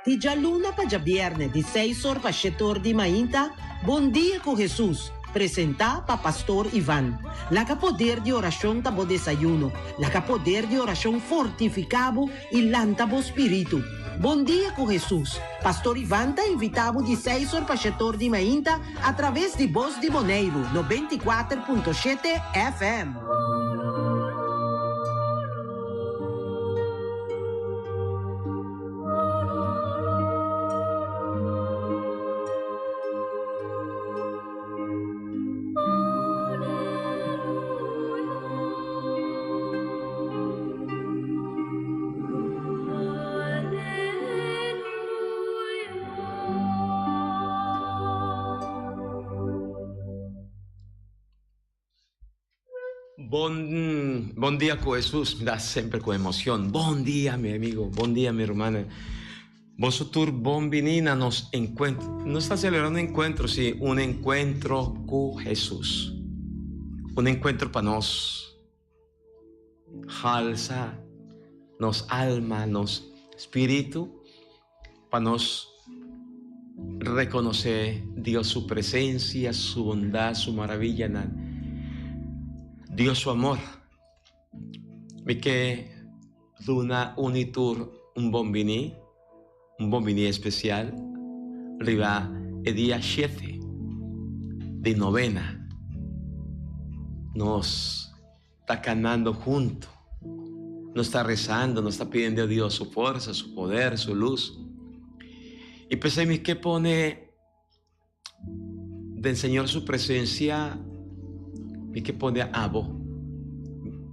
Ti già luna pa già viernes di 6 horas pa 7 horas di mainta. Bom dia com Jesus. Presenta pa Pastor Ivan. La que poder de oração tabo desayuno. La que poder de oração fortificado e lantabo espírito. Bom dia com Jesus. Pastor Ivan tá invitado de 6 horas pa 7 horas di mainta através de Voz de Boneiro, 94.7 FM. Buen día con Jesús, me da siempre con emoción. Buen día, mi amigo, buen día, mi hermana. Vosotros, bonvinina, nos encuentro. No está celebrando un encuentro, sí, un encuentro con Jesús. Un encuentro para nos. Alza, nos alma, nos espíritu, para nos reconocer Dios su presencia, su bondad, su maravilla. Dios su amor. Mi que duna unitur un bombini especial, arriba el día 7 de novena. Nos está canando junto, nos está rezando, nos está pidiendo a Dios su fuerza, su poder, su luz. Y pensé mi que pone del Señor su presencia. Mi que pone abo,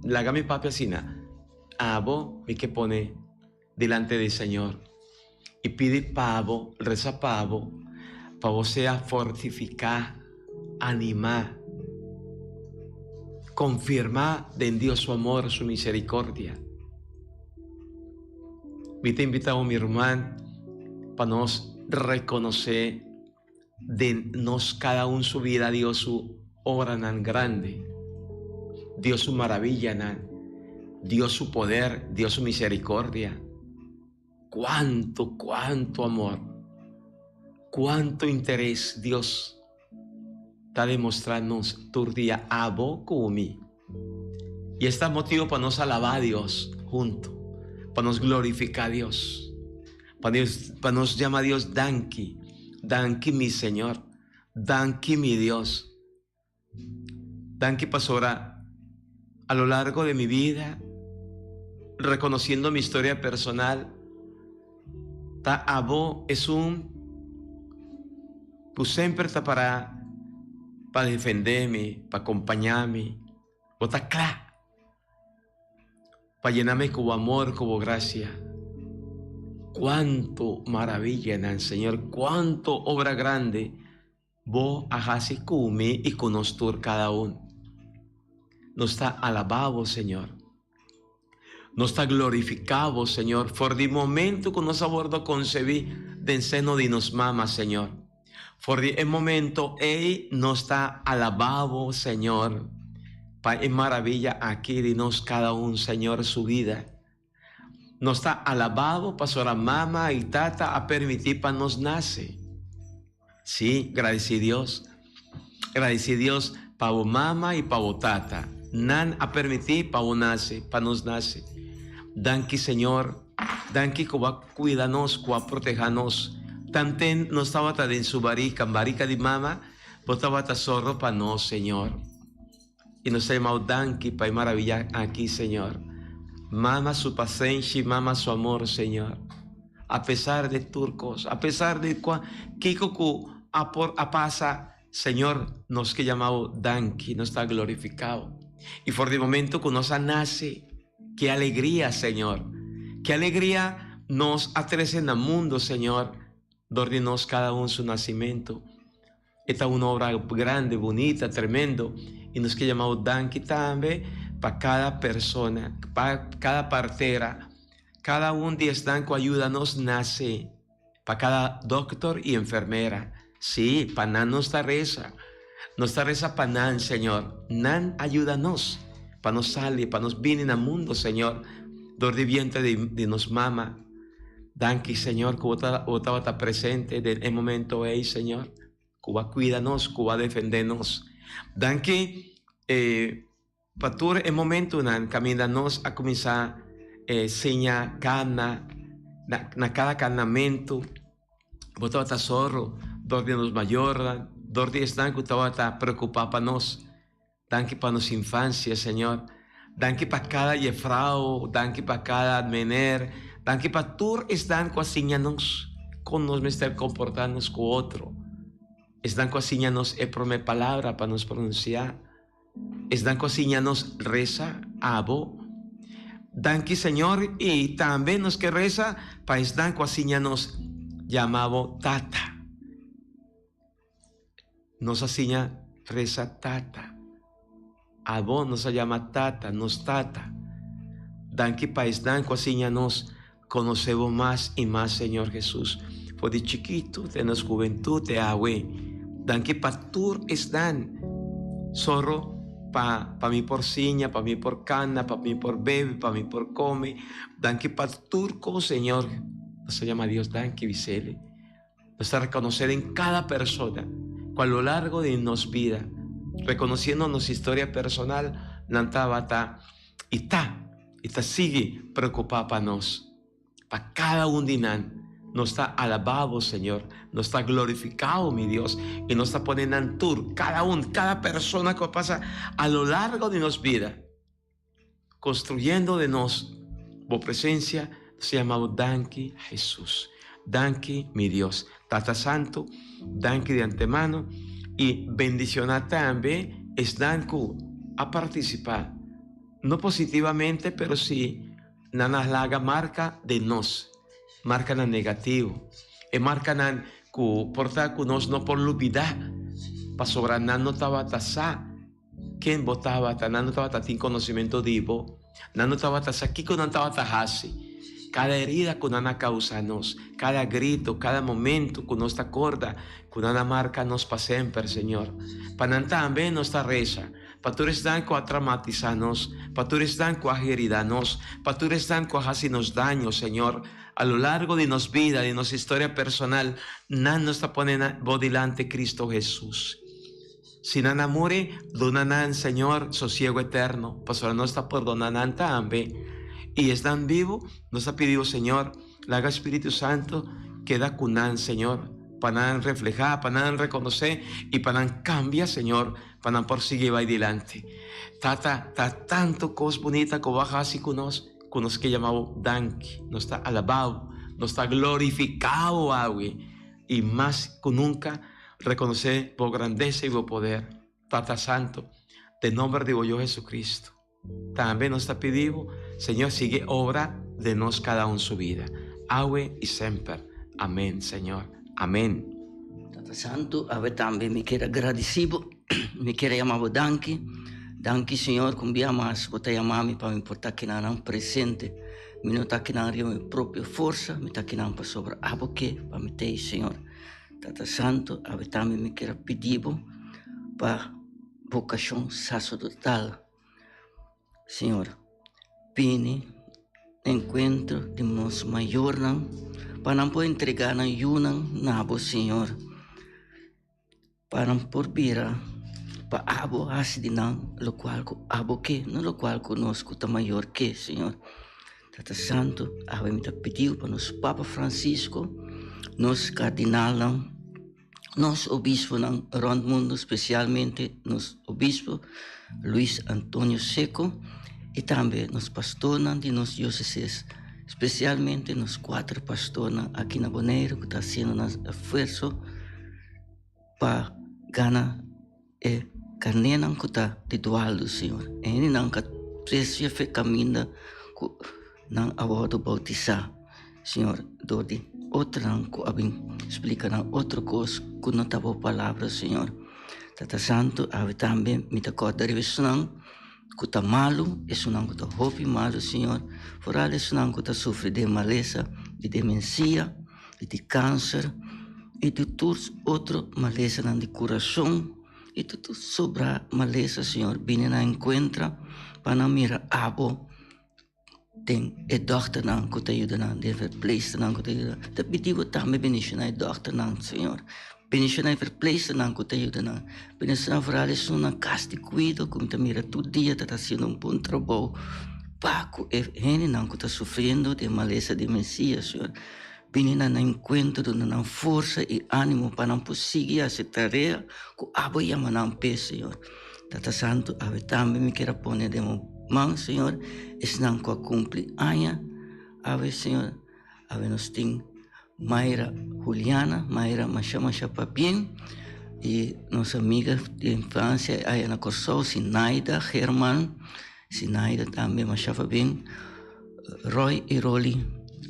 laga mi papi así, abo, mi que pone delante del Señor y pide pavo, reza pavo sea fortificar, animar, confirmar de en Dios su amor, su misericordia. Me te invitado mi hermano para nos reconocer de nos cada uno su vida, Dios su obra tan grande, Dios su maravilla, Dios su poder, Dios su misericordia. Cuánto amor, cuánto interés Dios está demostrándonos tu día abo como mí. Y este motivo para nos alabar a Dios junto, para nos glorificar a Dios, para nos llamar a Dios Danki mi Señor, Danki mi Dios. Danki pasora a lo largo de mi vida, reconociendo mi historia personal, ta abo es pues siempre está para defenderme, para acompañarme, o está claro, para llenarme como amor, como gracia. Cuánto maravilla en el Señor, cuánto obra grande vos hagas con mí y con nosotros cada uno. Nos está alabado, Señor. Nos está glorificado, Señor. Por el momento que nos abordo concebir del seno de nos mama, Señor. Por el momento, Él nos está alabado, Señor. Para en maravilla aquí de nos cada uno, Señor, su vida. Nos está alabado para su mamá y tata a permitir para nos nace. Sí, gracias a Dios. Gracias a Dios para mamá y para tata. Nan a permitir para nace, para nos nace. Danki, Señor. Danki que va a cuidarnos, que va a protegernos. Tanten no estaba en su barica de mamá, pero estaba zorro para nos, Señor. Y nos ha llamado Danki para maravillar aquí, Señor. Mama su paciencia y mama su amor, Señor. A pesar de turcos, a pesar de Kiko a pasa, Señor, nos que llamado Danki, nos está glorificado. Y por el momento que nos nace, qué alegría, Señor. Qué alegría nos atrece en el mundo, Señor. Donde nos cada uno su nacimiento. Esta es una obra grande, bonita, tremendo. Y nos que llamado Danki también para cada persona, para cada partera. Cada un de estos ayuda nos nace. Para cada doctor y enfermera. Sí, para nan nuestra reza. Nuestra reza para nan, Señor. Nan ayúdanos. Para nos salir, para nos venir al mundo, Señor. Donde vientre de nos mama. Danke, Señor, que vos está presente en el momento ahí, Señor. Que va a cuidarnos, que va a defendernos. Danke, para todo el momento, caminarnos a comenzar seña cana, na cada canamento, vos está zorro, donde nos mayor, donde están que está preocupado para nos. Danke para nuestra infancia, Señor. Danke para cada jefrao, danke para cada mener, danke para todos están coasinhanos con nos estar comportarnos con otro. Están coasinhanos prome palabra para nos pronunciar. Están coasinhanos reza, abo. Danke, Señor, y también nos que reza para están coasinhanos llamado tata. Nos asiña reza tata. Abo nos llama tata, nos tata. Danke país danco así nos conocemos más y más, Señor Jesús. Por de chiquito, de nuestra juventud, de agüe. Danke pa tur están. Zorro pa mí por ciña, pa mí por cana, pa mí por bebe, pa mí por come. Danke pa turco, Señor. Nos llama Dios, danke visele. Nos está reconocer en cada persona, a lo largo de nuestra vida, reconociendo nuestra historia personal, nantavata y está sigue preocupada para nos, para cada un dinan. Nos está alabado, Señor, nos está glorificado, mi Dios, y nos está poniendo en tour cada persona que pasa a lo largo de nuestra vida, construyendo de nos, por presencia, se llamamos danke Jesús, danke mi Dios, Tata Santo, danke de antemano, y bendicionar también es danke a participar, no positivamente, pero sí, nana laga marca de nos, marca na negativo, e marca nan ku porta ku nos no por lubida, pa sobra nan no tabatasa, quien botaba ta nan no tabata tin conocimiento divo, nan no tabatasa kiko nan tabatahasi. Cada herida que nana causa nos, cada grito, cada momento que nos acorda, que nana marca nos para siempre, Señor. Para también nos reza, para tú eres dan que a traumatizarnos, para tú eres dan que a heridarnos, para tú eres dan que a hacernos daño, Señor. A lo largo de nuestra vida, de nuestra historia personal, nana nos está poniendo delante Cristo Jesús. Si nana muere, donanan, Señor, sosiego eterno, pastora no está perdonanan también. Y están vivos, nos ha pedido, Señor, la haga Espíritu Santo, queda cunan, Señor, para reflejar, para reconocer y para cambiar, Señor, para por seguir adelante. Tata tanto cosas bonitas que baja así con nos que llamamos danke, nos está alabado, nos está glorificado, y más que nunca reconocer por grandeza y por poder. Tata Santo, de nombre de yo Jesucristo. También nos está pidiendo, Señor, sigue obra de nos cada uno su vida. Awe y siempre. Amén, Señor. Amén. Tata Santo, ave también me quiero agradecido, me quiero llamar danke. Danke, Señor, cumbia más, vos te llamame para me importar que nada presente. Me no está que nada mi propia fuerza, me está que nada para sobre aboque, para me te, Señor. Tata Santo, ave también me quiero pedir para vocación sacerdotal. Señor, pini encuentro de nos maior para não poder entregar na yunan nabo, Senhor, para não por vira para abo assim não, lo qual abo que não lo qual conosco tá maior que, Senhor. Tata Santo, ave me tá pediu para nos Papa Francisco, nos cardinal não, nos obispo não rondo mundo, especialmente nos obispo Luis Antônio Seco. E também nos pastores de nos dioceses, especialmente nos 4 pastores aqui na Bonaire, que está sendo um esforço para ganhar e carneira que está de dual, Senhor. E ele não precisa fazer caminho não abordo bautizar, Senhor, do de outra não que abim explica não outra coisa que não está boa palavra, Senhor. Tata Santo, ave também me dá corda de visão. Que está malo, isso não está roupa malo, Senhor. Fora isso não está sofre de maleza, de demência, de câncer e de todos outros maleza de coração e de tudo sobra maleza, Senhor. Vem na encontra para não mirar abo den dochter nan que te ayudan, den verpleegster nan que te ayudan. Te pedimos también bendición a dochter nan, Señor. Bendición a verpleegster nan que te ayudan. Bendición a vooral es una casa de cuidado, como te mira tu día, te está haciendo un buen trabajo. Paco, gente nan que está sufriendo de maleza de Mesías, Señor. Vienen a encuentro de una fuerza y ánimo para no seguir esa tarea que abo llaman pe, Señor. Tata Santo, a ver también me quiera poner de mão, Señor, es nan que cumple año. A ver, Señor, a ver nos ting Mayra Juliana, Mayra Machama bien, y nuestra amiga de infancia, Ayana Corsó, Sinaida, Germán, Sinaida también Machama bien, Roy y Rolly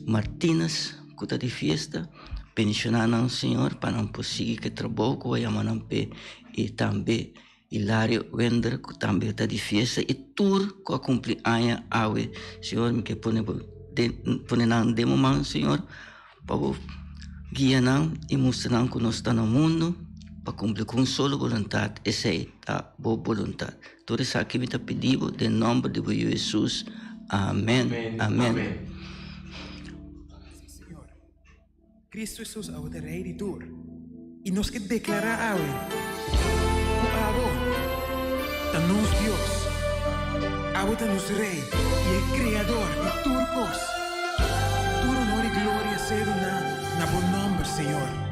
Martínez, que de fiesta, pensionando ao Senhor para não conseguir que trabalho que vai pe e também Hilário Wender que também está de fiesta e tudo que cumpre año awe Senhor me que pone na demo mão Senhor para guiar não e mostrar que nós está no mundo para cumprir com solo vontade essa é a boa vontade tudo isso aqui me está pedindo em nome de Jesus amém amém. Cristo Jesús a de rei de tur y nos que declara awe o abo tan nos Dios awe tan nos rei y el creador de turcos tu honor y gloria sea na buen nombre Señor.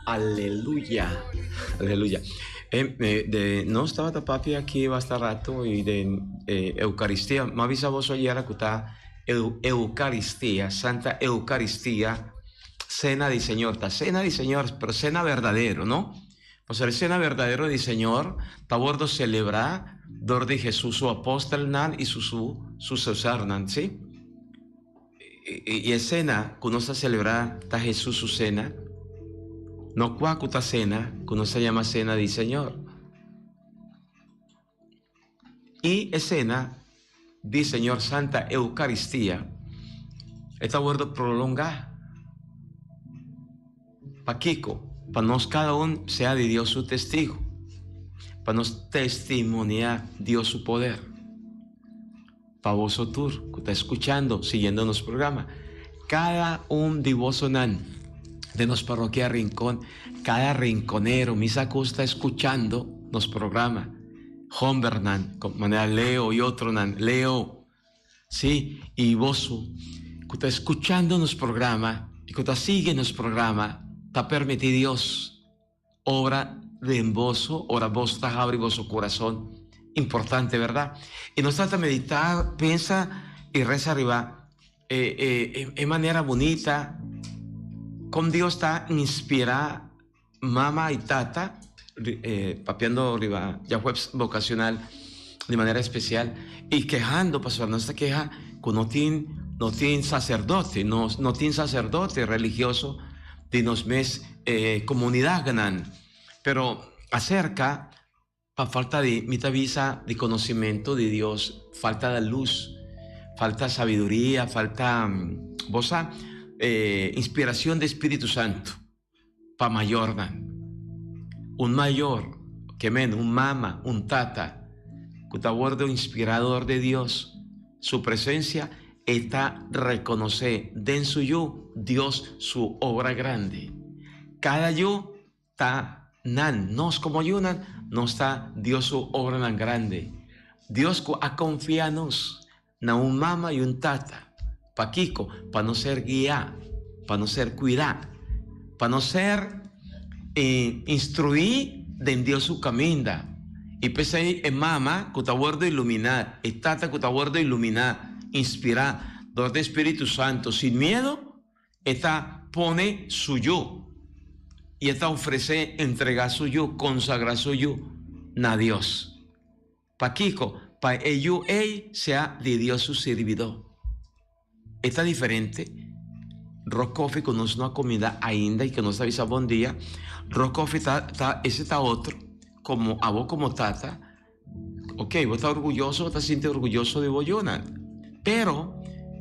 Aleluya, aleluya. No estaba papi aquí bastante rato y de Eucaristía. Me avisa vos ayer que está Eucaristía, Santa Eucaristía, cena del Señor. Está cena del Señor, pero cena verdadero, ¿no? Pues el cena verdadero del Señor, está bordo celebrar dor de Jesús su apóstol nan y su sucesor nan, ¿sí? Y el cena, cuando se celebra, está Jesús su cena. No cuacuta cena, que no se llama cena del Señor. Y escena del Señor Santa Eucaristía, esta word prolonga, pa Kiko, para nos cada uno sea de Dios su testigo, para nos testimoniar Dios su poder. Para vosotros que está escuchando, siguiendo nuestro programa, cada un divoso nan de nos parroquia Rincón, cada rinconero, misa que está escuchando nos programa, Homber nan, con manera Leo y otro nan, Leo, sí, y vos, que está escuchando nos programa, y que está sigue nos programa, está permitido Dios, obra de embozo, ora vos está abre vuestro corazón, importante, ¿verdad? Y nos trata de meditar, piensa y reza arriba, en manera bonita, como Dios está inspirada, mamá y tata, papeando arriba, ya web vocacional, de manera especial, y quejando, pastor, nuestra queja, que no tiene sacerdote, no tiene sacerdote religioso, de nos mes comunidad ganan, pero acerca, para falta de mitad visa de conocimiento de Dios, falta de luz, falta sabiduría, falta inspiración de Espíritu Santo, para mayor dan. Un mayor, que menos, un mama, un tata, que está bordo inspirador de Dios, su presencia está reconocer den su yo Dios su obra grande. Cada yo está nan, nos como yunan, no está Dios su obra tan grande. Dios ha confiado en un mama y un tata, pa' Kiko, para no ser guía, para no ser cuidar, para no ser instruir de Dios su camino. Y pese ahí en mama, que está bordo iluminar, y tata que está bordo iluminar, inspirar, door de Espíritu Santo, sin miedo, esta pone su yo, y esta ofrece entregar su yo, consagrar su yo a Dios. Pa' Kiko, pa' ello, sea de Dios su servidor. Está diferente. Rock Coffee con una comida ainda y que nos avisa buen día. Rock Coffee ese está otro, como a vos como tata. Ok, vos estás orgulloso, vos te sientes orgulloso de Boyonan. Pero,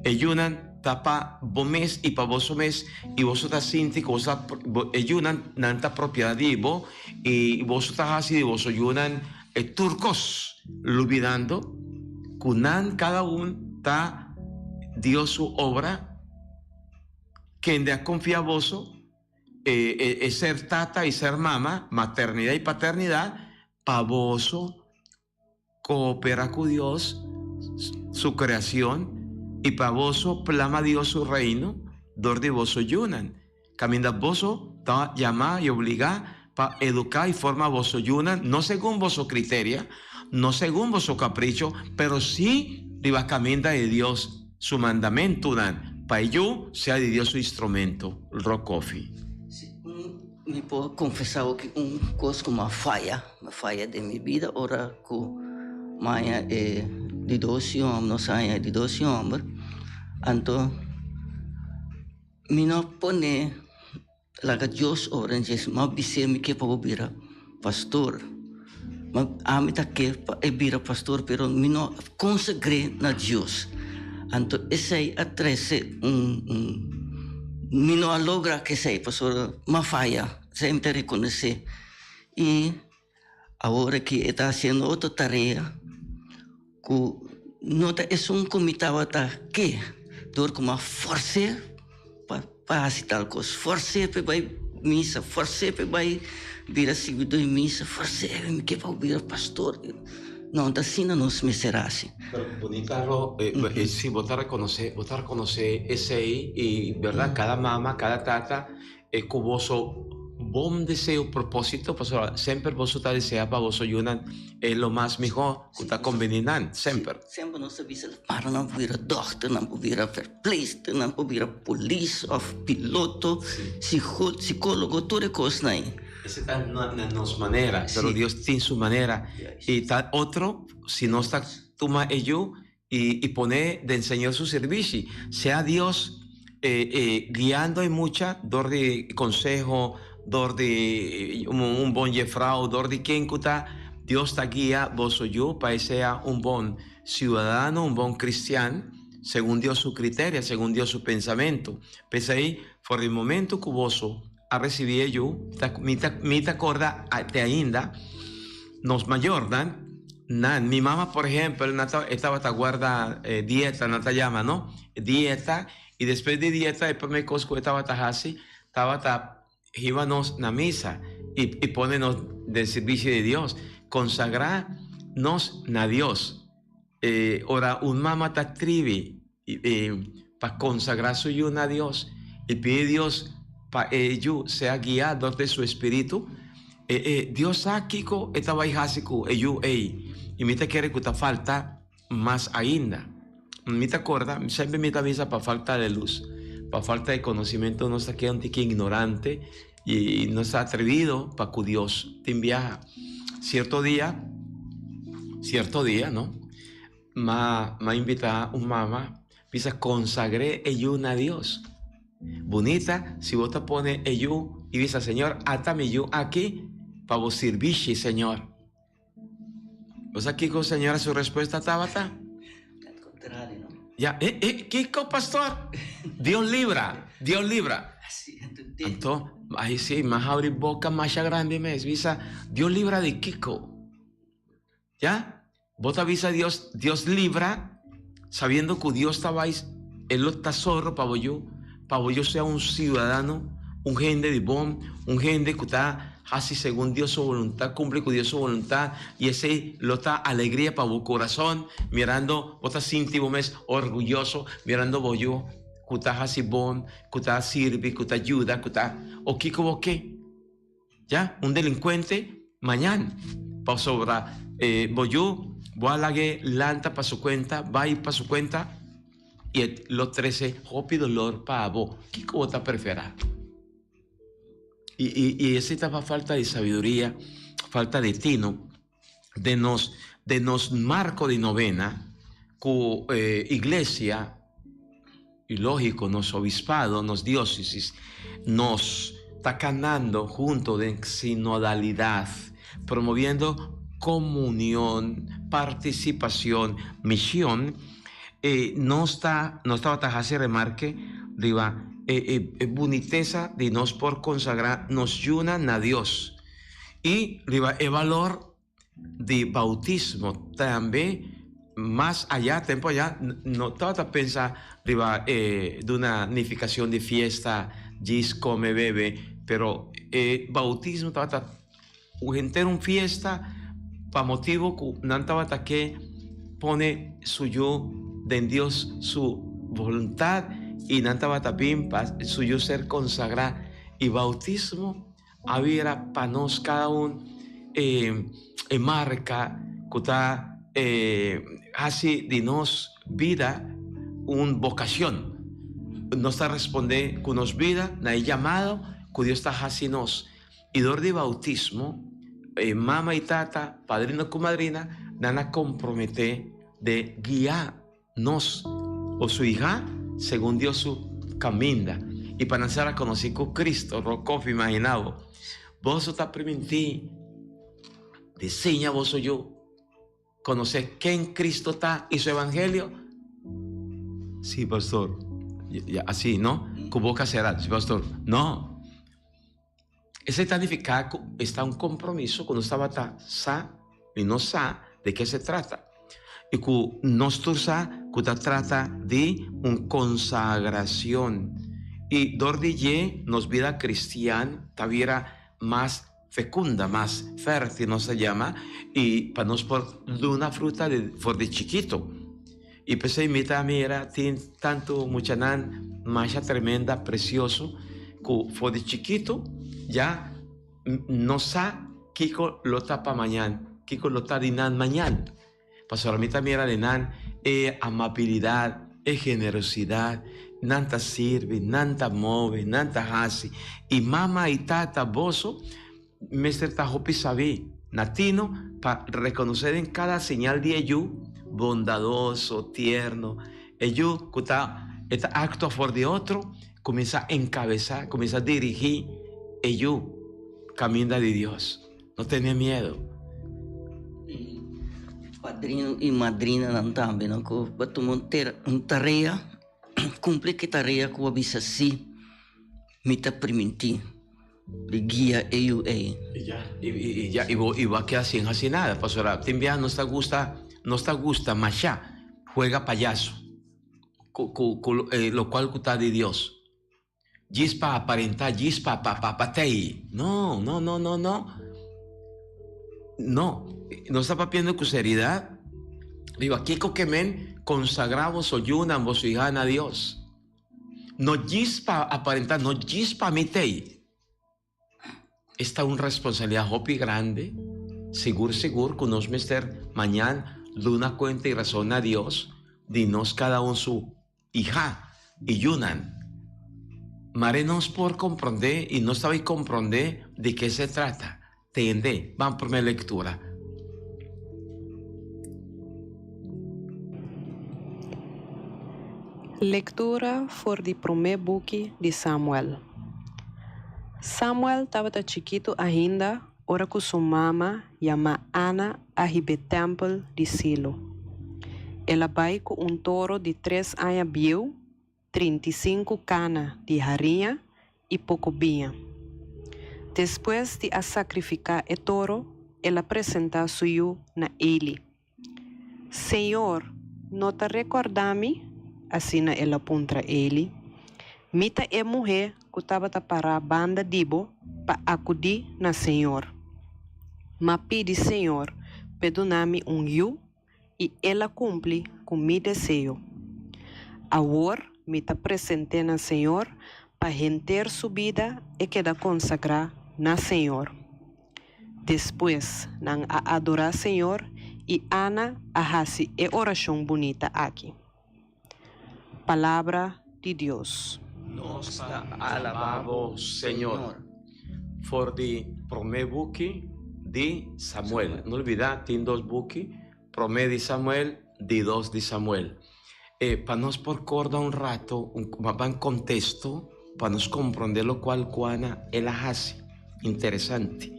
Yunan está para vos mes y para vos mes, y vos estás sinti que vos Yunan nanta propiedad de vos, y vos estás así de vos Yunan turcos, olvidando que cada uno está Dios su obra, que en de confía vos, es ser tata y ser mama, maternidad y paternidad, para vos coopera con Dios, su creación, y para vos plama Dios su reino, dor de vos yunan. Camina vos está llamada y obligada para educar y formar vos yunan, no según vos criterio, no según vos capricho, pero sí riba camina de Dios su mandamento, para ello sea de Dios su instrumento, Rock Coffee. Me puedo confesar que cosa como una falla de mi vida, ahora que Maya de 12 años, nos años de 12 años, entonces, me no pone la que Dios oranges, me dice que puedo ser pastor. A mí también es pastor, pero me no consagré a Dios. Entonces, ese atrese me no logra que sea pastor, me falla, sempre reconoce. Y ahora que está haciendo otra tarea, que no es un comité que dor como force para hacer tal cosa, force para ir misa, force para ir vir a seguidor de misa, force que para vir pastor. No, así no nos me será así. Pero bonita, sí, vos te reconocer ese y verdad, cada mamá, cada tata, con vos buen deseo, propósito, pues siempre vos está desea para vos ayudan, es lo más mejor que está conveniente, siempre. Siempre nos avisa, para no poder doctor, no poder verpleegster, no poder policía, o piloto, psicólogo, todo cosa ahí. Esa está en nuestra manera, pero Dios tiene su manera. Y está otro, si no está, toma ello y pone de enseñar su servicio. Sea Dios guiando en mucha, dor de consejo, dor de un buen jefrao, dor de quien está, Dios está guía, vos o yo, para que sea un buen ciudadano, un buen cristiano, según Dios su criterio, según Dios su pensamiento. Pues ahí, por el momento que vos a recibir yo, me acorda de ainda, nos mayor, mi mamá, por ejemplo, estaba guarda dieta, no te llama, ¿no? Dieta, Y después de dieta, después me cosco estaba tajasi, estaba íbamos na misa y ponernos del servicio de Dios, consagrarnos a Dios. Ahora, un mamá te trivi para consagrar su yuna a Dios y pide a Dios para ello sea guiado de su espíritu. Dios aquí estaba hijasico, y me te quiere que te falta más ainda. Me te acorda, siempre me avisa para falta de luz, para falta de conocimiento, no está aquí un tiqui ignorante y no está atrevido para que Dios te envía. Cierto día, ¿no? Me invita un mamá, dice, consagré ayuna a Dios. Bonita, si vos te pones ello y dice, Señor, átame yo aquí para vos servir, Señor. ¿Vos aquí con Señora su respuesta, Tabata? Al contrario, ¿no? Ya, Kiko, pastor. Dios libra. Así, Entonces, ahí sí, más abrir boca, más grande me avisa, Dios libra de Kiko. ¿Ya? Vos te avisa Dios libra, sabiendo que Dios estabais, Él lo está zorro para yo sea un ciudadano, un gente de bom, un gente que está así según Dios su voluntad, cumple con Dios su voluntad, y ese lo está alegría para tu corazón, mirando, vos estás íntimo, orgulloso, mirando vos yo, que estás así bom, que estás sirve, que estás ayuda, que estás, o qué como qué, ya, un delincuente, mañana, para sobrar, vos yo, voy a la que lanta para su cuenta, va a ir para su cuenta, y los 13, hopi dolor para vos, ¿qué como te prefieras? Y esa etapa falta de sabiduría, falta de tino, de nos marco de novena, con iglesia, y lógico, nos obispado, nos diócesis, nos está ganando junto de sinodalidad, promoviendo comunión, participación, misión, no estaba tajase remarque, diva, boniteza de nos por consagrar, nos yunan a Dios. Y el valor de bautismo también, más allá, tiempo allá, no estaba pensando de una nificación de fiesta, gis, come, bebe, pero bautismo estaba un fiesta, para motivo que no estaba que pone suyo de Dios su voluntad, y nantaba también para suyo ser consagrado, y bautismo había para nos cada uno marca que está así de nos vida una vocación, nos está responde con nos vida na llamado que Dios está así nos, y dor de bautismo mamá y tata, padrino y madrina, nana compromete de guiar nos o su hija según Dios su caminda, y para nacer a conocer con Cristo, rocof imaginado, vos está permitido, diseña vos o yo, conocer quién Cristo está y su evangelio. Sí, pastor, ya, así, ¿no? Con boca cerrada, sí, pastor, no. Ese significado está un compromiso cuando estaba sa y no sa de qué se trata. Y que nosotros que trata de una consagración. Y dordille nos vida cristiana taviera más fecunda, más fértil, no se llama, y para nos por una fruta de chiquito. Y pues imita a mí era tanto muchanan, macha tremenda, precioso, que fue de chiquito, ya no sa Kiko lo tapa mañana, Kiko lo está dinan mañana. Pastor, a mí también era de nan, amabilidad, generosidad, nanta sirve, nanta move, nanta hace, y mama y tata bozo, mestre tajopi sabe, natino, para reconocer en cada señal de ello, bondadoso, tierno, ello, que está acto a favor de otro, comienza a encabezar, comienza a dirigir, ello, camina de Dios, no tenía miedo. Padrino e madrina não também, não, que batu monter tarefa, cumpre que tarefa que avisa si, me tá permitir, de guia eu y va a quedar sin así nada, pastora, te envía, no está gusta, machá, juega payaso, lo cual está de Dios. Gis para aparentar, gis para patei. No. No está pidiendo con seriedad. Digo, aquí coquemen consagramos o yunan vos y a Dios. No gis para aparentar, no gis para mitei. Esta es una responsabilidad hopi grande. Seguro que nos mister mañana luna cuenta y razón a Dios. Dinos cada uno su hija y yunan. Marenos por comprender y no sabéis comprender de qué se trata. Tende, van por mi lectura. Lectura for the primeiro book de Samuel. Samuel estava chiquito ainda, ora com sua mama, chama Ana, a ribe templo de Silo. Ela vai com touro de 3 anos viu, 35 cana de harinha e pouco vinha. Depois de a sacrificar o touro, ela apresenta suyo na ele. Senhor, não te recordame? Assim ela aponta ele. Mita é mulher que estava para a banda dibo para acudir na Senhor. Mas pede Senhor, perdona-me eu e ela cumpre com meu desejo. Agora, me te apresentei na Senhor para render sua vida e queda consagrar na Senhor. Depois, não a adorar Senhor e Ana a fazer a oração bonita aqui. Palavra de Deus. Nos alabamos, Señor. For the primer book de Samuel. No olvidar, tiene 2 books. Primer de Samuel, de 2 de Samuel. Para nos por corda un rato, un contexto, para nos comprender lo cual Juana ela hace. Interesante.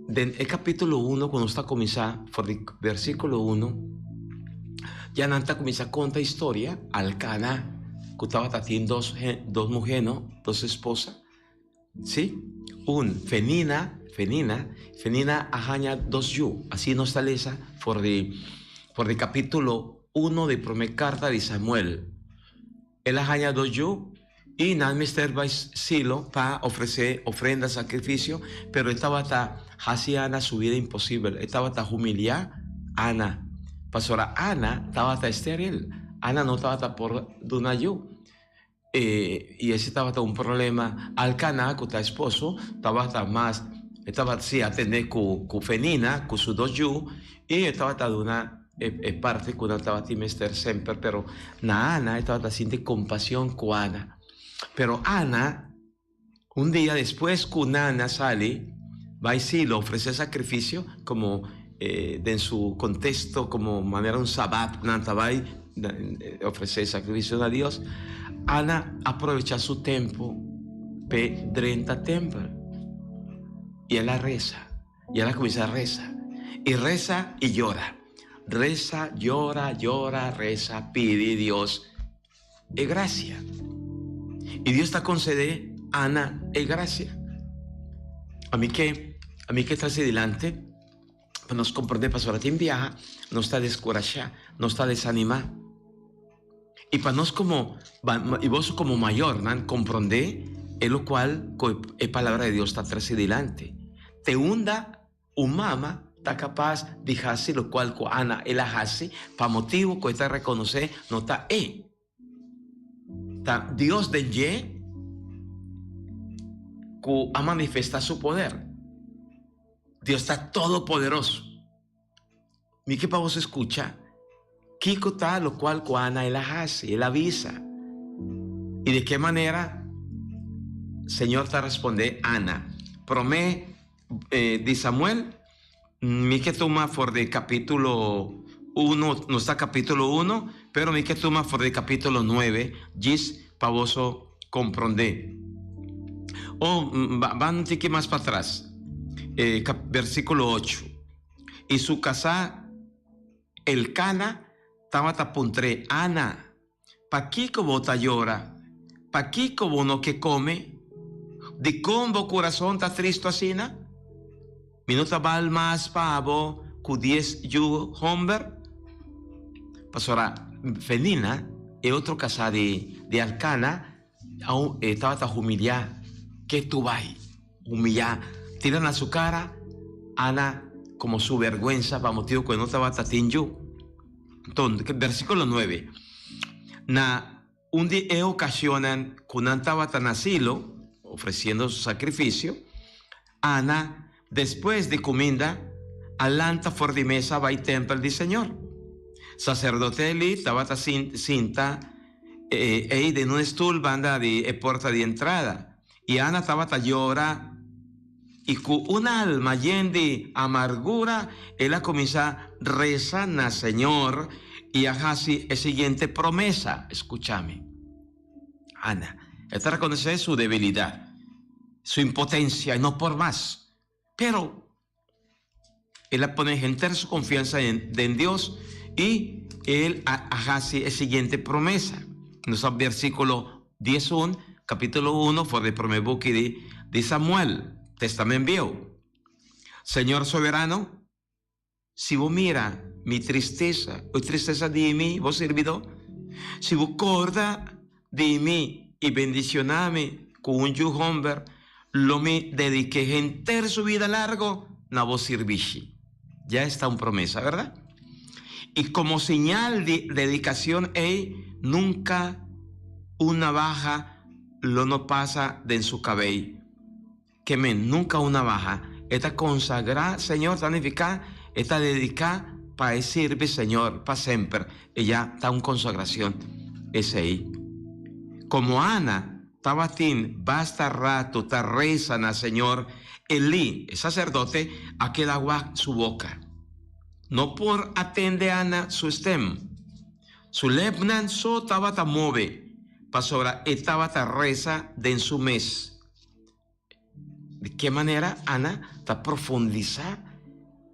El capítulo 1, cuando está comenzando, por el versículo 1, ya Nanta comienza a contar historia al Cana, que estaba teniendo 2 mujeres, ¿no? 2 esposas, ¿sí? Fenina ajaña 2 yu, así nos sale esa por el capítulo 1 de primera carta de Samuel. Él ajaña 2 yu y Mister va Silo para ofrecer ofrenda, sacrificio, pero estaba hacia Ana su vida imposible, estaba humillar Ana. Pastora Ana estaba estéril. Ana no estaba por Dunayu. Y ese estaba un problema. Alcana, con tu esposo, estaba así a tener con Fenina, con sus 2 yu, y estaba de una parte que no estaba timester siempre, pero Ana estaba sintiendo compasión con Ana. Pero Ana, un día después, con Ana sale, va y sí, lo ofrece sacrificio como en su contexto, como manera un sabbat, Nantabay, ofrecer sacrificio a Dios. Ana aprovecha su tiempo para 30 templos. Y ella reza. Y ella comienza a rezar. Y reza y llora. Reza, llora, reza, pide a Dios gracia. Y Dios te concede a Ana gracia. A mí que está hacia adelante, para nos comprender, pastora, te viaja, no está descorachada, no está desanimada. Y para nos y vos como mayor, ¿no? Comprender, es lo cual, es palabra de Dios, está hacia adelante. Te hunda, mama, está capaz de hacer lo cual Ana, él hace, para motivo que está reconocer, no está, Dios de que ha manifestado su poder. Dios está todopoderoso. Mi que para vos escucha, Kiko está lo cual Ana él hace, él avisa. Y de qué manera, Señor te responde, Ana, promé de Samuel, mi que toma por de capítulo 1, no está capítulo 1, pero mi que toma por de capítulo 9, gis para vos comprender. Van un tique más para atrás. Versículo 8. Y su casa, el Cana, estaba tapuntre, Ana, pa' qué como ta llora, pa' qué como no que come, de cómo corazón ta triste así, ¿na? Minuta val más pavo, cu 10 yu homber. Pasora, Fenina, el otro casa de Alcana, estaba a humillar. ¿Qué tú vas? Humillar. Tiran a su cara, Ana, como su vergüenza, para motivo que no estaba tatinju. Entonces, versículo 9. Un día ocasionan, cuando estaba tan asilo, ofreciendo su sacrificio, Ana, después de comida, alanta fuera de mesa va al templo del Señor. Sacerdote Eli estaba cinta de un estul banda de puerta de entrada. Y Ana estaba llora y con una alma llena de amargura, ella comienza a rezar al Señor y hace la siguiente promesa. Escúchame. Ana, esta reconoce su debilidad, su impotencia y no por más. Pero él pone entera su confianza en Dios y él hace la siguiente promesa. En el versículo 10, capítulo 1, fue el primer buque de Samuel, testamento viejo. Señor soberano, si vos mira mi tristeza, o tristeza de mí, vos servidor, si vos acorda de mí y bendicioname con un hombre, lo me dediqué entero su vida largo, na vos servici. Ya está una promesa, ¿verdad? Y como señal de dedicación, nunca una baja lo no pasa de en su cabello. Que nunca una baja. Esta consagrada, Señor, significa, esta dedicada para servir, Señor, para siempre. Ella está en consagración. Ese ahí. Como Ana estaba basta rato, está rezando al Señor, Elí, el sacerdote, ha quedado agua su boca. No por atender a Ana su stem. Su lepnan so estaba ta move. Pasora estaba ta reza de en su mes. ¿De qué manera Ana está profundizada?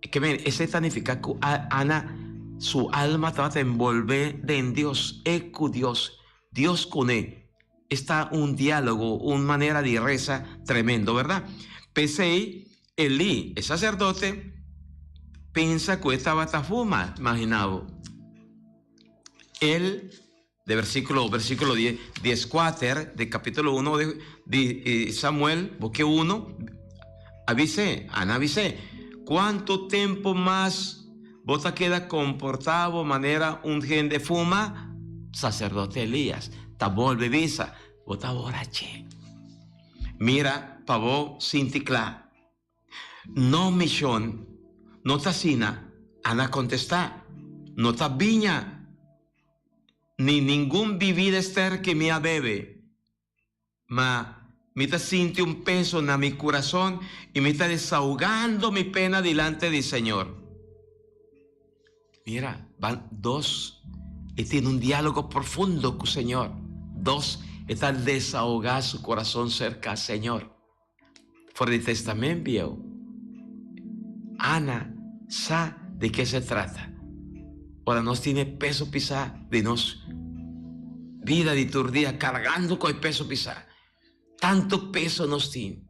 Que ven, ese significa que Ana, su alma estaba envolver en Dios, eco Dios, Dios con él. Está un diálogo, una manera de reza tremendo, ¿verdad? Pese Elí, el sacerdote, piensa que estaba ta fuma, imaginado. Él, de versículo 10, 4, de capítulo 1 de Samuel, boque 1, Ana avise, ¿cuánto tiempo más vos te queda comportado manera un gen de fuma? Sacerdote Elías, ta volve visa, vos ta borrache. Mira, pavo sinticla, no millón, no ta sina, Ana contesta, no ta viña, ni ningún bebida ester que me bebe, ma me está sintiendo un peso en mi corazón y me está desahogando mi pena delante del Señor. Mira, van dos y tiene un diálogo profundo con el Señor. Dos están desahogados su corazón cerca al Señor. Por el testamento viejo, Ana sabe de qué se trata. Ahora nos tiene peso pisar de nos vida de turdía cargando con el peso pisar. Tanto peso nos tiene.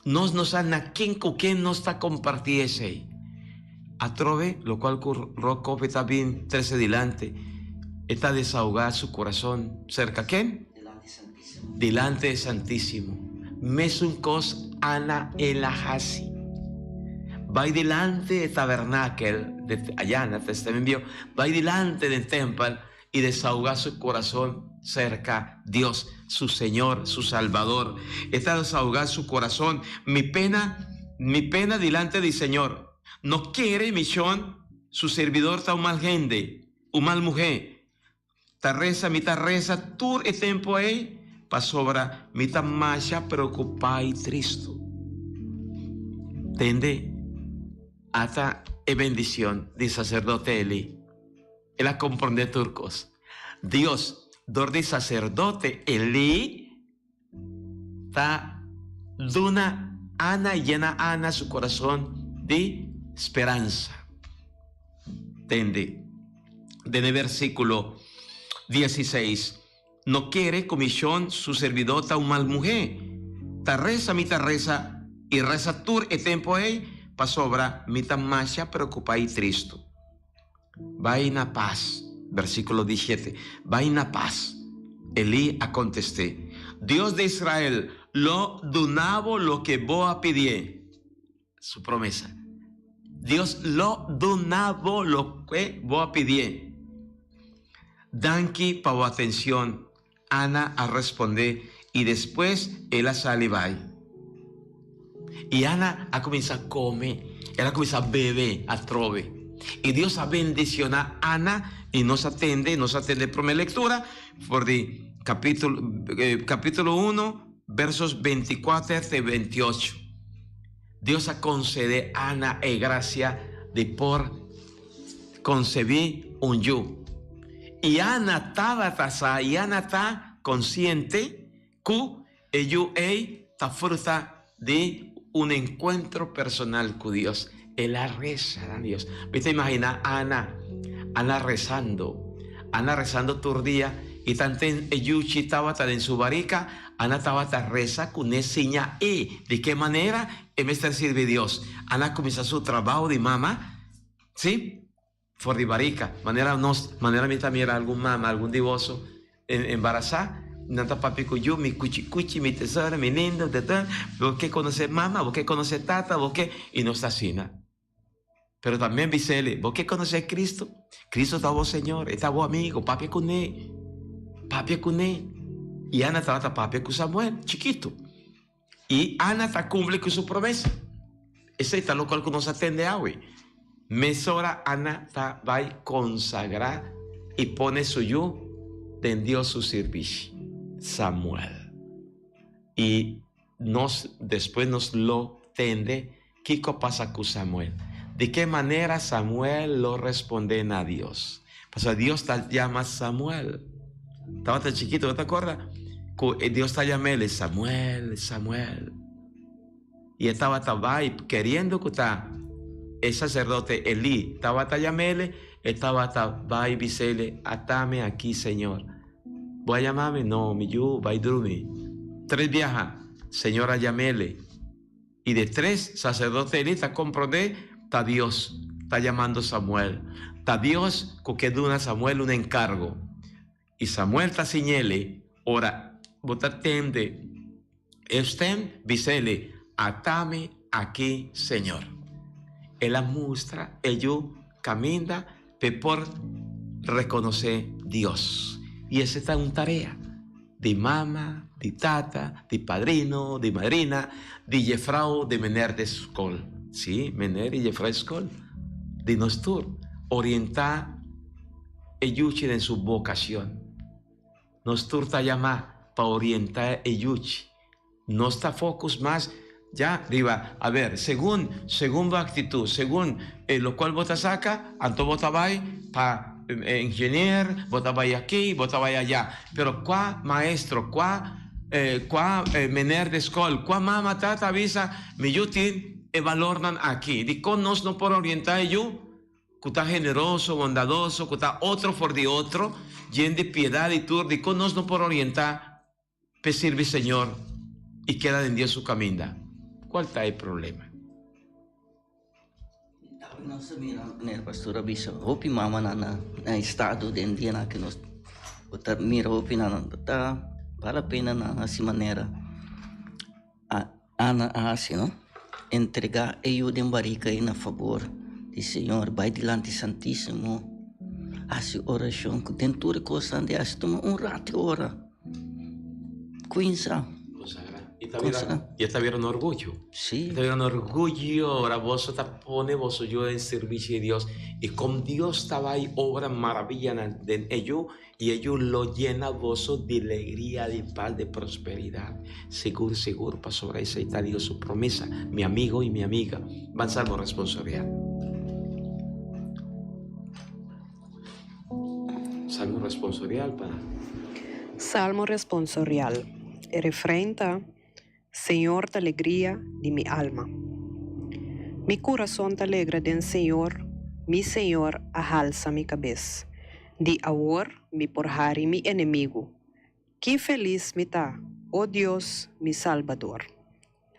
Nos sabe a quién con quién nos está compartiendo ese. A trove, lo cual Rocco está bien 13 delante. Está desahogado su corazón cerca a quién? Delante del Santísimo. Mesuncos Ana elahasi. Va delante del tabernáculo, allá en el testamento, va delante del templo y desahoga su corazón cerca a Dios, su Señor, su Salvador. Está desahogado su corazón. Mi pena delante del Señor. No quiere misión, su servidor está un mal gente, un mal mujer. Ta reza, tú el tiempo ahí, pa sobra, mi ta masha preocupada y triste. ¿Entiende? Hasta es bendición del sacerdote Eli. Él la comprende turcos. Dios, dor de sacerdote Eli, está duna Ana y llena Ana su corazón de esperanza. ¿Entiende? Desde el versículo 16. No quiere comisión su servidor ta un mal mujer. Ta reza y reza tur el tiempo ahí. Pa sobra, mi tamasha preocupa y triste. Va en la paz versículo 17. Vaina paz. Elí contesté, Dios de Israel, lo donavo lo que vos pidié. Su promesa. Dios lo donavo lo que vos pidié. Danki para atención. Ana a responder y después él a salivai. Y Ana a comenzar a comer, ella comienza a beber, a trove. Y Dios a bendiciona a Ana y nos atende por mi lectura, por el capítulo 1, versos 24 hasta 28. Dios a concede a Ana gracia de por concebir un yo. Y Ana estaba tasada, y Ana está consciente que ello está fruta de un encuentro personal con Dios. Él reza a Dios. ¿Viste? Imagina a Ana rezando todo el día, y tanto Yuchi estaba en su barrica, Ana estaba reza con esa seña. ¿De qué manera? En vez de servir a Dios, Ana comienza su trabajo de mamá, ¿sí? For de barrica, manera mí también era algún mamá, algún divorcio embarazada, nanta papi cuyo, mi cuchi, mi tesoro, mi lindo, vos que conoces mamá, vos que conoces tata, vos que, y no está así, ¿no? Pero también dice, vos que conoces Cristo, Cristo está vos Señor, está vos amigo, papi con él, y Ana trata papi con Samuel, chiquito, y Ana está cumple con su promesa, ese está lo cual que nos atende a hoy. Mesora Ana va a consagrar y pone su yo en Dios su servicio, Samuel. Y después nos lo tende, ¿qué pasa con Samuel? ¿De qué manera Samuel lo responde a Dios? Pues a Dios te llama Samuel. Estaba tan chiquito, ¿no te acuerdas? Dios te llama Samuel, Samuel. Y estaba queriendo que el sacerdote Elí estaba llamele, estaba va y dice, atame aquí, Señor. ¿Voy a llamarme? No, mi yo, va y dormir. 3 viaja, señora llamele. Y de 3 sacerdotes Elí está comprende, está Dios, está llamando Samuel. Está Dios que da a Samuel un encargo. Y Samuel está señale, ora, vota tende, estén, dice, atame aquí, Señor. Él muestra, ello camina por reconocer Dios. Y esa está una tarea de mamá, de tata, de padrino, de madrina, de Jefrao, de mener de escol. Sí, mener y Jefrao escol. De nosotros, orientar ellos en su vocación. Nosotros está llamado para orientar ellos. No está focus más. Ya, arriba, a ver, según la actitud, según lo cual vos te saca, anto vos te vas para ingeniero, vos te vas aquí, vos te vas allá. Pero ¿cuál maestro, cuál mener de escuela, cuál mamá tata avisa, mi yutin valoran aquí? Dico, no por orientar yo, que está generoso, bondadoso, que está otro por de otro, lleno de piedad y todo, dico, no por orientar, pues sirve Señor y queda en Dios su camino. ¿Cuál está el problema? Não sabia, né, pastor Abisa. Hopi mama na estado de Indiana que nós botar mira hopi na tá vale a pena na assim maneira a Ana assim, não? Entregar eu de barica aí na favor do Senhor, vai delante Santíssimo. Assim oração que dentro de coisa ande assim toma rato ora. Quinza. Y está vieron orgullo. Sí. Está vieron orgullo. Ahora vos te pone vos yo en servicio de Dios. Y con Dios estaba ahí obra maravilla en ello. Y ello lo llena vos de alegría, de paz, de prosperidad. Seguro, para sobre esa está Dios su promesa. Mi amigo y mi amiga van salvo responsabilidad. Salmo responsorial para. Salmo responsorial. El refrán está: Señor, te alegría de mi alma. Mi corazón te alegra del Señor, mi Señor ahalza mi cabeza. De ahora mi porjar y mi enemigo. Qué feliz me está, oh Dios, mi Salvador.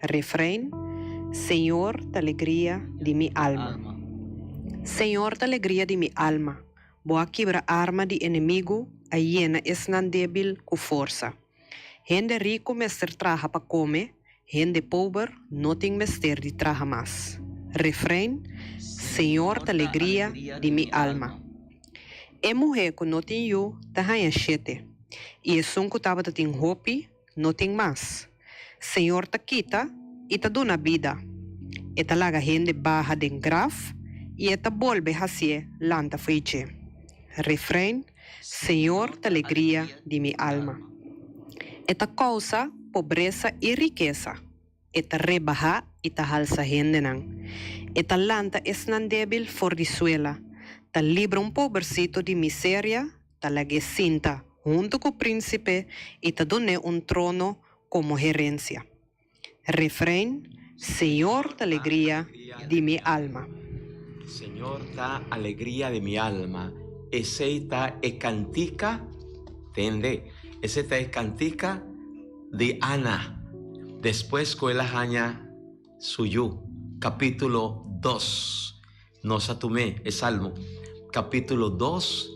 Refrán: Señor, te alegría de mi alma. Señor, te alegría de mi alma. boa quebra arma de inimigo, a hiena es nan débil com força. Gente rico mester traja para comer, gente pobre não tem mester de traja mais. Refrão: Senhor, da alegria de minha alma. E mulher que não tem eu, tá ganha chete. E o som que tava tem roupa, não tem mais. Senhor ta quita e ta dona vida. E ta laga gente barra den graf e e ta volve hacia lanta feiche. Refrão: Senhor, da alegria de minha alma. E ta causa pobreza e riqueza. E ta rebaja e ta halsa gente nan. E ta lanta es nan débil for di suela. Ta libra pobrecito de miseria, ta lague cinta junto con príncipe y te done un trono como herencia. Refrán: Señor, da alegría de mi alma. Señor, da alegría de mi alma. Ese está e cantica, ¿entiende? Ese está e cantica de Ana. Después con la haña suyo. Capítulo 2. Nos atumé, es Salmo. Capítulo 2.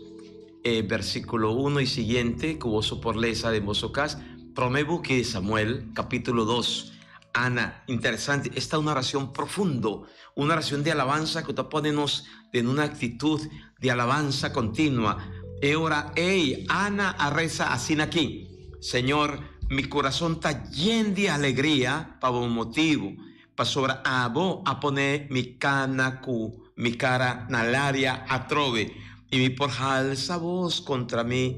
Versículo 1 y siguiente, que vos por lesa de Mosocas, Promebu que Samuel, capítulo 2. Ana, interesante, esta es una oración profundo, una oración de alabanza que te ponenos en una actitud de alabanza continua. Y ahora, Ana reza así aquí: Señor, mi corazón está lleno de alegría para un motivo, para sobre abo a poner mi cara en área atrove. Y mi por alza voz contra mi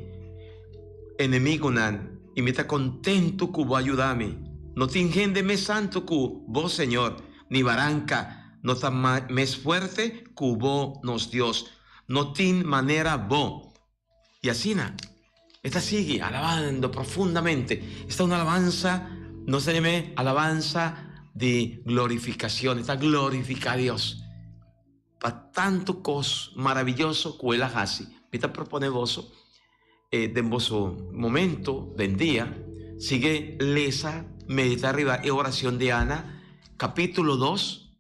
enemigo nan. Y me está contento que vos ayudame. No tiene gente más santo que vos, Señor. Ni baranca. No está más fuerte que vos, nos Dios. No tiene manera vos. Y así, esta sigue alabando profundamente. Esta es una alabanza, no se llame alabanza de glorificación. Esta glorifica a Dios. Para tanto cos maravilloso que él hace. Me te propone vos, de vosso momento, del día, sigue lesa, medita arriba, y oración de Ana, capítulo 2,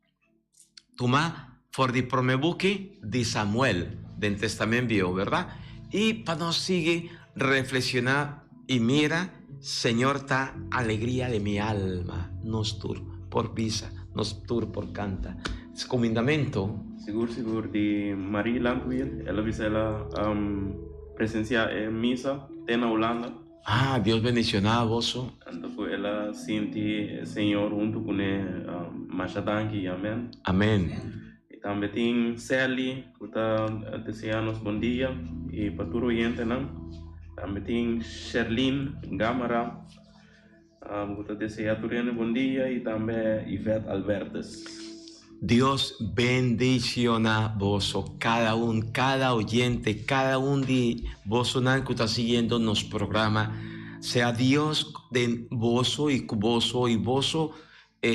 toma for di promebuque de Samuel, del testamento, ¿verdad? Y para nos sigue reflexionar y mira, Señor, ta alegría de mi alma, nos tur por visa, nos tur por canta. Es comandamento. Seguro di Marie Landweer, ela visa ela presencia en misa en Holanda. Ah, Dios bendicionado vos. Então ela sente Senhor junto com Machadanki, amém. Amém. E também tem Sally, que está desejando bom dia e para todo oyente não. Também tem Sherlyn Gamara, que está desejando bom dia, e também Ivette Albertes. Dios bendiciona vos, cada oyente, cada uno de vos que está siguiendo nos programa. Sea Dios de vos y vos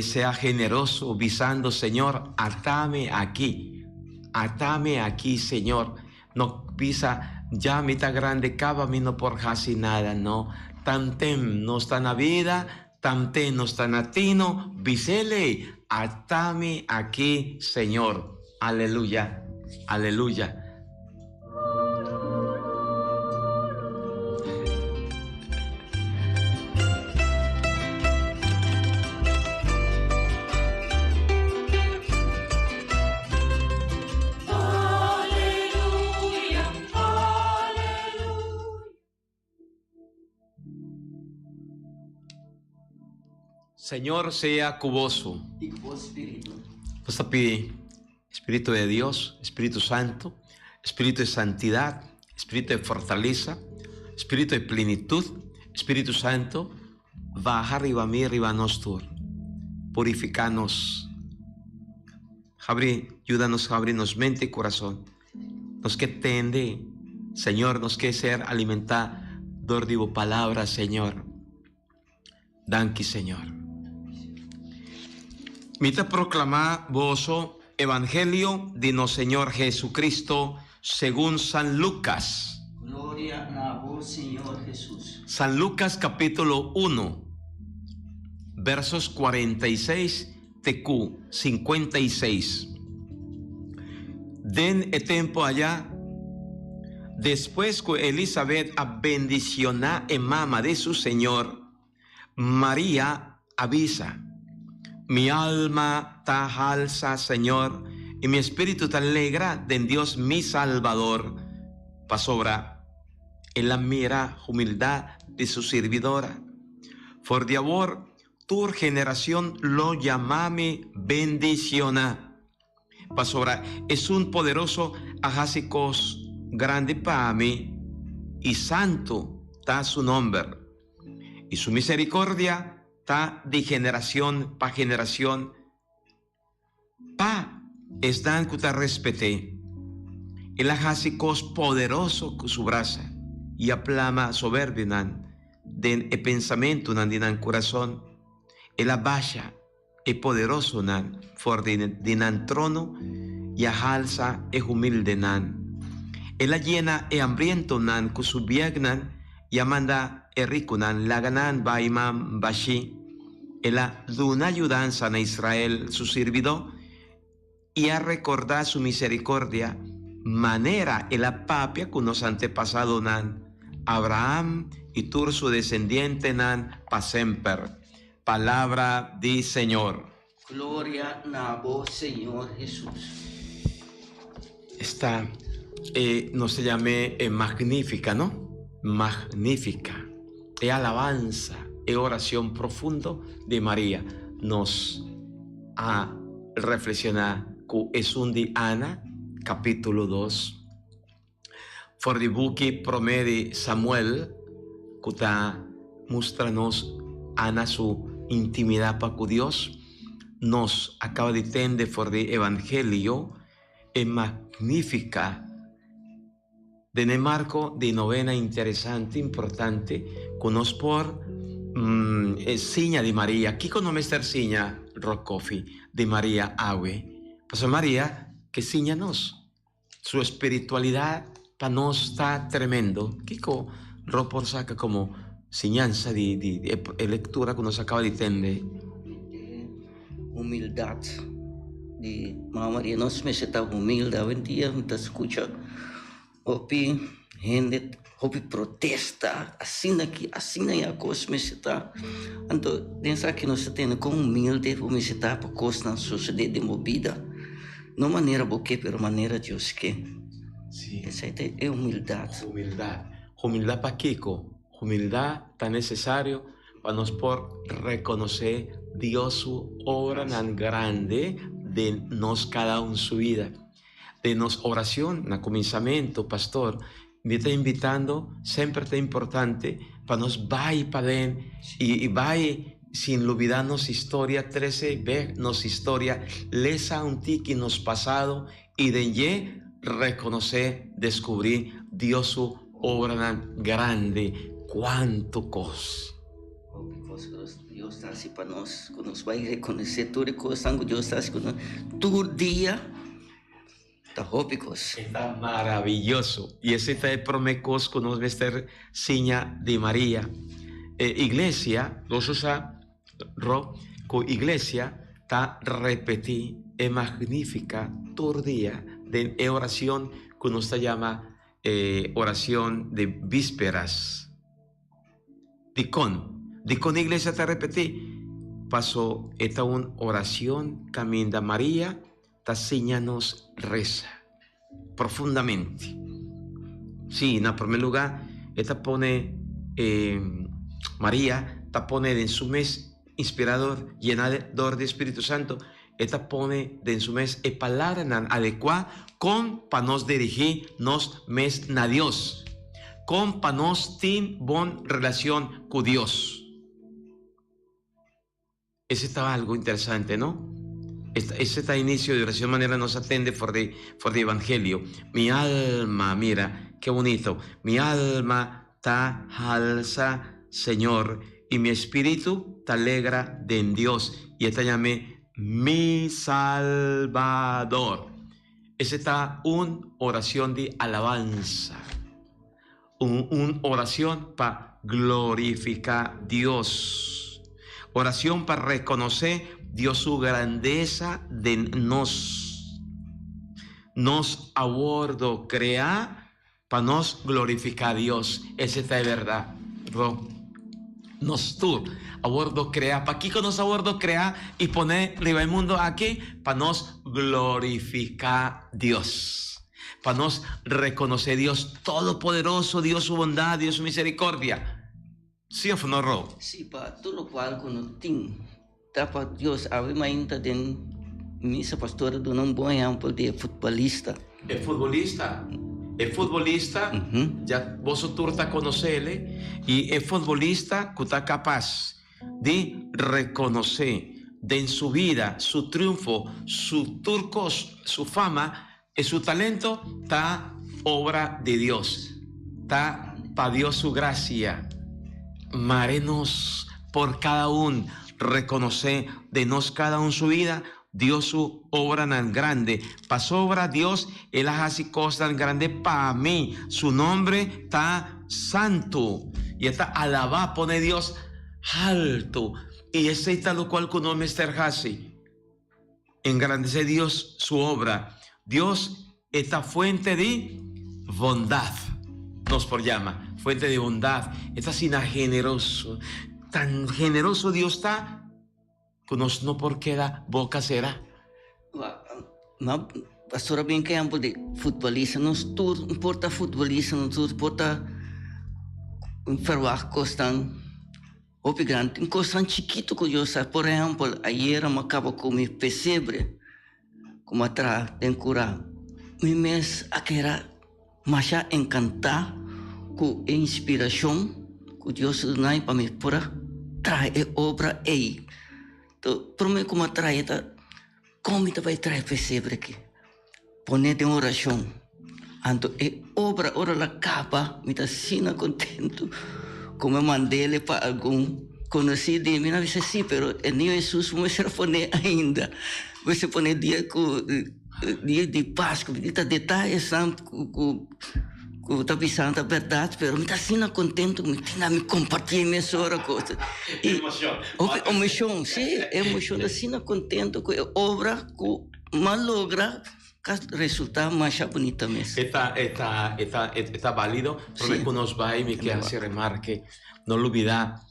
sea generoso, visando, Señor, atame aquí, Señor. No pisa, ya mitad grande, cava no por casi nada, no. Tantem no está en la vida, tantem no está en latino, visele. Atame aquí, Señor. Aleluya, aleluya. Aleluya, aleluya. Señor, sea cuboso. Y con espíritu. Nos pide Espíritu de Dios, Espíritu Santo, Espíritu de santidad, Espíritu de fortaleza, Espíritu de plenitud, Espíritu Santo, baja arriba a mí, arriba a nosotros, purificanos, ayúdanos a abrirnos mente y corazón, nos que tende, Señor, nos que ser alimentador de palabra, Señor. Danke, Señor. Mita proclamar voso Evangelio de nuestro Señor Jesucristo según San Lucas. Gloria a vos, Señor Jesús. San Lucas capítulo 1, versos 46 TQ 56. Den el tiempo allá, Después que Elizabeth bendicionó en mama de su Señor, María avisa: mi alma te alza, Señor, y mi espíritu te alegra en Dios mi Salvador. Pasora, en la mira humildad de su servidora. For de amor, tu generación lo llamame bendiciona. Pasora, es un poderoso ajásicos grande para mí, y santo está su nombre, y su misericordia está de generación para generación. Pa es dan que te respete. El ajásicos poderoso con su brasa, y aplama soberbio nan, den e pensamiento nan dinan corazón. El abasha e poderoso nan, for dinan trono, y ajalza e humilde nan. El llena e hambriento nan kusubiagnan, y amanda e rico nan laganan baimam bashi. El duna ayudanza a Israel su servidor, y a recordar su misericordia, manera en la papia con los antepasados nan, Abraham y tur su descendiente nan pa semper. Palabra del Señor. Gloria a vos, Señor Jesús. Esta no se llame magnífica, ¿no? Magnífica. Es alabanza, es oración profundo de María. Nos a reflexionar que es un de Ana, capítulo 2. For the book promede Samuel, que está mostrándonos Ana su intimidad para con Dios. Nos acaba de entender for the Evangelio, es magnífica. De marco de novena interesante, importante, conos por seña de María. ¿Qué conoce esta seña, Roccofi, de María Awe? Pues María, que seña nos. Su espiritualidad para nos está tremendo. ¿Qué Ropor saca como señanza de lectura que nos acaba de entender? Humildad. De María, nos me está humilde, hoy en día me escucha. Hopi gente, hopi protesta, assim a coisa me está. Então, pensar que nós temos como humilde, vamos estar para coisas na sociedade de movida, não maneira porque, pero maneira Deus que. Sí. Essa é humildade. Humildad para Kiko. Humildad tan necesario para nos por reconocer Dios su obra tan grande de nos cada uno su vida. De nos oración, na comenzamiento, pastor, me está invitando, siempre está importante, para nos vaya para dentro y vaya sin olvidarnos historia 13, ver nos historia, lesa un tiki nos pasado y de allí reconocer, descubrir Dios su obra tan grande, cuánto cos. Deus está assim para nós, quando nós vai reconhecer tudo coisa, Deus está assim para nós, todo dia. Está maravilloso. Y ese está el promecos con nos vestir seña de María. Iglesia, los usa con iglesia, está repetir, es magnífica todo día de oración que nos llama oración de vísperas. Dicón iglesia está repetir. Pasó esta una oración, camina María. Esta nos reza profundamente. Sí, en primer lugar, esta pone María, esta pone en su mes inspirador, llenador de Espíritu Santo, esta pone en su mes palabra adecuada con para nos dirigir nos mes na Dios, con para nos tener buena relación con Dios. Ese está algo interesante, ¿no? Ese está inicio de oración, manera nos atende por de Evangelio. Mi alma, mira, qué bonito. Mi alma ta alza, Señor, y mi espíritu te alegra de en Dios. Y esta llame mi Salvador. Esa está una oración de alabanza. Una oración para glorificar a Dios. Oración para reconocer Dios su grandeza de nos abordo crear para nos glorificar a Dios. Esa es la verdad. Nos tur abordo crea, para aquí que nos abordo crea y poner el mundo aquí para nos glorificar Dios, para nos reconocer Dios todopoderoso, Dios su bondad, Dios su misericordia. ¿Sí o no, Ro? Sí, para todo lo cual con tin, tapa Dios, a ver mainta den misa pastora de un buen ejemplo de futbolista. El futbolista, ya vos turta conocerle, y el futbolista que está capaz de reconocer de en su vida, su triunfo, su turcos, su fama y su talento, está obra de Dios, está para Dios su gracia. Marenos por cada uno, reconocer de nos cada uno su vida, Dios su obra tan grande. Para su obra Dios, Él hace cosas tan grandes para mí. Su nombre está santo. Y está alabado, pone Dios alto. Y ese está lo cual con nombre hace. Engrandece Dios su obra. Dios está fuente de bondad. Nos por llama, fuente de bondad. Está sin generoso. Tan generoso Dios está. Nos no por queda boca será. Pastora bien que ejemplo de futbolista, nos tour importa futbolista, nos tour importa un fervaz costan grande, un costan chiquito que yo sé. Por ejemplo, ayer me acabo con mi pesebre, como atrás en cura. Mi mes aquí era más encantar con inspiración que Dios nos para mí pura trae obra ahí. Por mí como trae como te vai traer pesebre aqui, poner en oración, ando obra ora la capa, me está sina contento, como mandele para algún conocido de mí, no dice sí, pero el niño Jesús me se pone ainda, você pone dia de Páscoa, está detalhes santo, eu estou pensando a verdade, mas me está sendo contente, me compartilhar minha hora coisa. Emoção, sim, emoção, está sendo contente com a obra que malogra que resulta mais bonita mesmo. Está válido, porque sí. Nos va y me queda se remarque, no lo olvida,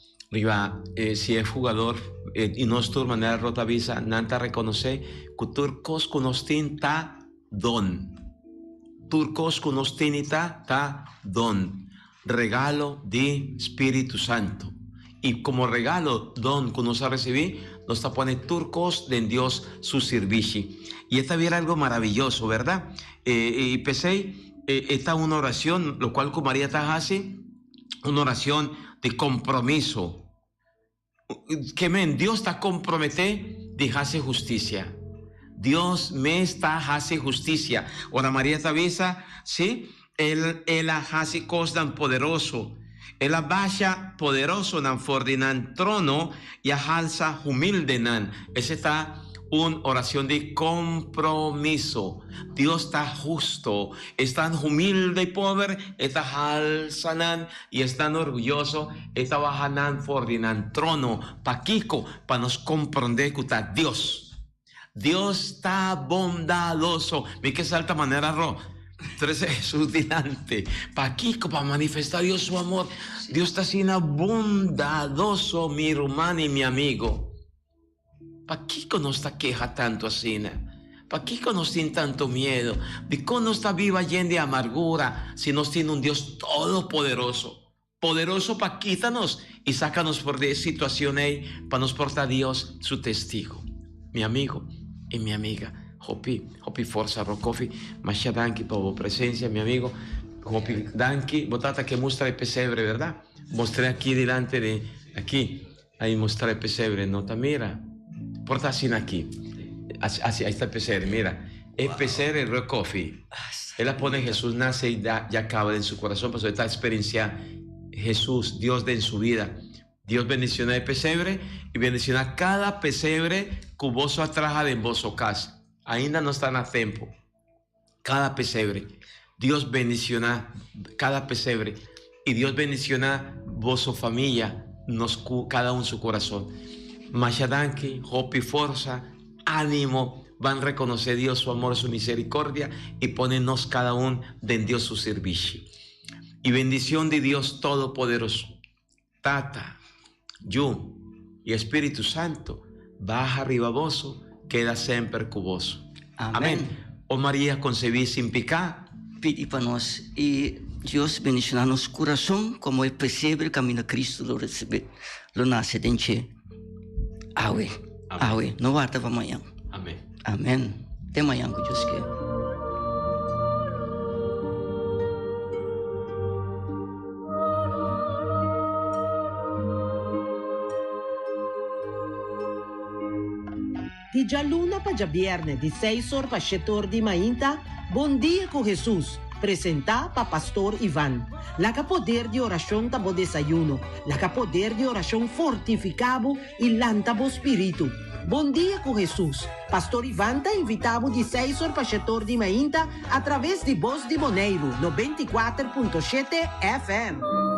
si es jugador y no es tu manera rota visa, nanta reconoce que turcos conostin ta don. Turcos conostinita ta don, regalo de Espíritu Santo. Y como regalo, don que nos ha recibido, nos está pone turcos de Dios su servicio. Y esta viera algo maravilloso, ¿verdad? Y pensé, esta una oración, lo cual como María hace, una oración de compromiso. Que Dios está comprometido de hacer justicia. Dios me está hace justicia. Ahora María Tavisa, sí, él hace cosas tan poderoso. Él baja poderoso nan fordinan trono y alza humilde nan. Esa está una oración de compromiso. Dios está justo, es tan humilde y pobre, está alzanan y es tan orgulloso, está bajanan fordinan trono. Pa Kiko, para nos comprender que está Dios. Dios está bondadoso. Vi que salta manera ro. Entonces Jesús delante. Para Kiko, para manifestar Dios su amor. Sí. Dios está siendo bondadoso, mi hermano y mi amigo. ¿Para Kiko no está queja tanto así? ¿Para Kiko nos tiene tanto miedo? ¿De cómo no está viva llena de amargura si nos tiene un Dios todopoderoso? Poderoso para quítanos y sácanos por de situaciones para nos portar Dios su testigo. Mi amigo y mi amiga, Hopi Forza Rocofi, Masha Danki por tu presencia, mi amigo, Hopi Danki, botata que muestra el pesebre, ¿verdad? Mostré aquí delante de, aquí, ahí mostré el pesebre, nota, mira, porta así aquí, así, ahí está el pesebre, mira, el pesebre Rocofi, él la pone Jesús nace y ya acaba en su corazón, pasó esta experiencia, Jesús, Dios de en su vida. Dios bendiciona el pesebre y bendiciona cada pesebre que vos atraja de vosso casa. Ainda no están a tiempo. Cada pesebre. Dios bendiciona cada pesebre y Dios bendiciona vosso familia, cada uno su corazón. Mashadanki, hopi forza, ánimo, van a reconocer Dios su amor, su misericordia y ponernos cada uno de Dios su servicio. Y bendición de Dios Todopoderoso, Tata, yo y Espíritu Santo, baja arriba vos, queda siempre cuboso. Amén. Oh María concebida sin pecado, Pedi para nós. E Deus bendicionar nosso coração, como é pesebre, caminho a Cristo, lo receber, lo nasce dentro. Awe, awe, não guarda para amanhã. amén. Amém. Até amanhã, que Deus quer. Di già luna pa già viernes, di 6 horas pa 7 horas di mainta, Bom Dia com Jesus, presenta pa Pastor Ivan. La que poder de oração tabo desayuno, la que poder de oração fortificado e lantabo espírito. Bom Dia com Jesus. Pastor Ivan tá invitado de 6 horas pa 7 horas di mainta através de Voz de Boneiro, 94.7 FM.